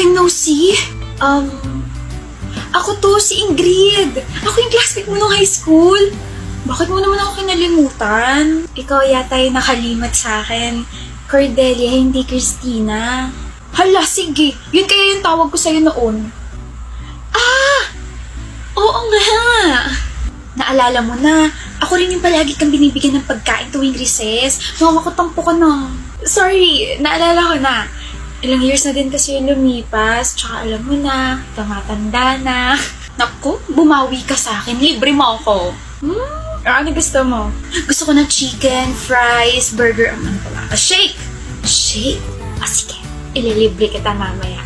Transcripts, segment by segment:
time no see. Ako to, si Ingrid. Ako yung classmate mo nung high school. Bakit mo naman ako kinalimutan? Ikaw yata yung nakalimot sa akin. Cordelia, hindi Christina. Hala, sige. Yun kaya yung tawag ko sa'yo noon. Ah! Oo nga! Naalala mo na, ako rin yung palagi kang binibigyan ng pagkain tuwing recess. Makakatampo ka na. Sorry, naalala ko na. Ilang years na din kasi yung lumipas, tsaka alam mo na, tumatanda na. Naku, bumawi ka sa akin, libre mo ako. Ano gusto mo? Gusto ko ng chicken, fries, burger, ano pala? Shake! Shake? Sige, ililibre kita mamaya.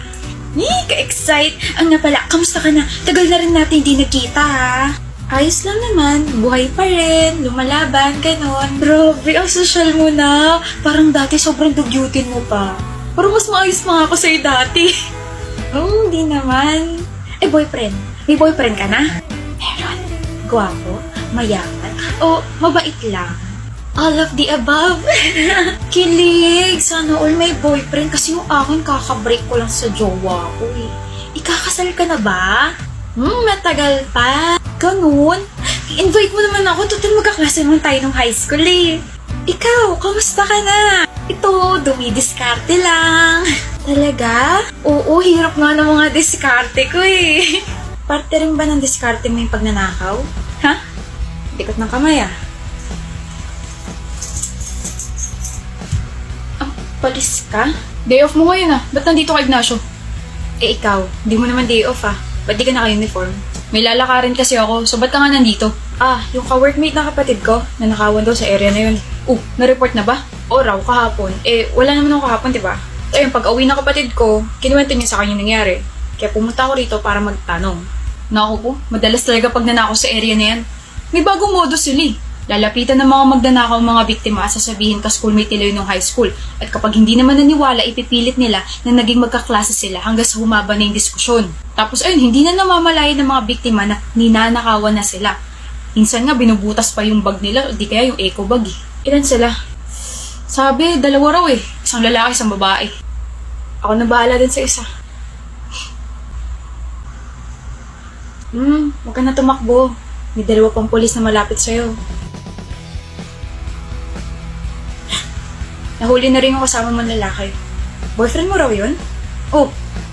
Ka-excite! Nga pala, kamusta ka na? Tagal na rin natin hindi nagkita ha? Ayos lang naman, buhay pa rin, lumalaban, ganon. Grabe, ang social mo na. Parang dati sobrang dugyutin mo pa. Parang mas maayos mga ako sa'yo dati. Hindi naman. Boyfriend. May boyfriend ka na? Meron. Gwapo, mayaman, o mabait lang. All of the above. Kilig. Sana all may boyfriend kasi yung akin kakabreak ko lang sa jowa ko eh. Ikakasal ka na ba? Matagal pa. Ganun. I-invite mo naman ako. Total magkaklase naman tayo nung high school eh. Ikaw, kamusta ka na? Ito, dumidiskarte lang. Talaga? Oo, hirap nga ng mga diskarte ko eh. Parte rin ba ng diskarte mo yung pagnanakaw? Ha? Dikot ng kamay ah. Palis ka? Day off mo ngayon ah. Ba't nandito ka, Ignacio? Ikaw, di mo naman day off ah. Ba't di ka naka-uniform? May lalakarin kasi ako, so ba't ka nga nandito? Yung ka-workmate na kapatid ko, nanakawan daw sa area na yun. Na-report na ba? O raw, kahapon. Wala naman ako kahapon, diba? Ayun, pag-uwi ng kapatid ko, kinuwento niya sa kanya yung nangyari. Kaya pumunta ako rito para magtanong. Naku po, madalas talaga pag nanakaw sa area na yan. May bagong modus sila eh. Lalapitan ng mga magnanakaw mga biktima at sasabihin ka schoolmate nila yun ng high school. At kapag hindi naman naniwala, ipipilit nila na naging magkaklase sila hanggang sa humaba na yung diskusyon. Tapos ayun, hindi na namamalayan ng mga biktima na ninanakawan na sila. Minsan nga binubutas pa yung bag nila o di kaya yung eco bag eh. Ilan sila? Sabi, 2 raw eh. Isang lalaki, isang babae. Ako na bahala din sa isa. Huwag ka na tumakbo. May 2 pang polis na malapit sa'yo. Nahuli na rin yung kasama mong lalaki. Boyfriend mo raw yun?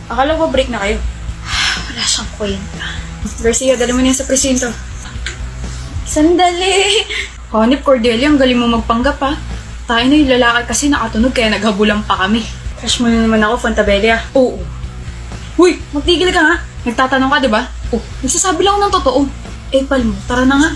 Akala ko break na kayo. Wala siyang kwenta. Garcia, dali mo niya sa presinto. Sandali! Hanip, Cordelia, ang galing mo magpanggap ha. Tayo na yung lalaki kasi nakatunog kaya naghabulan pa kami. Crush mo na naman ako, Fontabella. Oo. Huy, magtigil ka nga. Nagtatanong ka, di ba? Nagsasabi lang ako ng totoo. Palmo, tara na nga.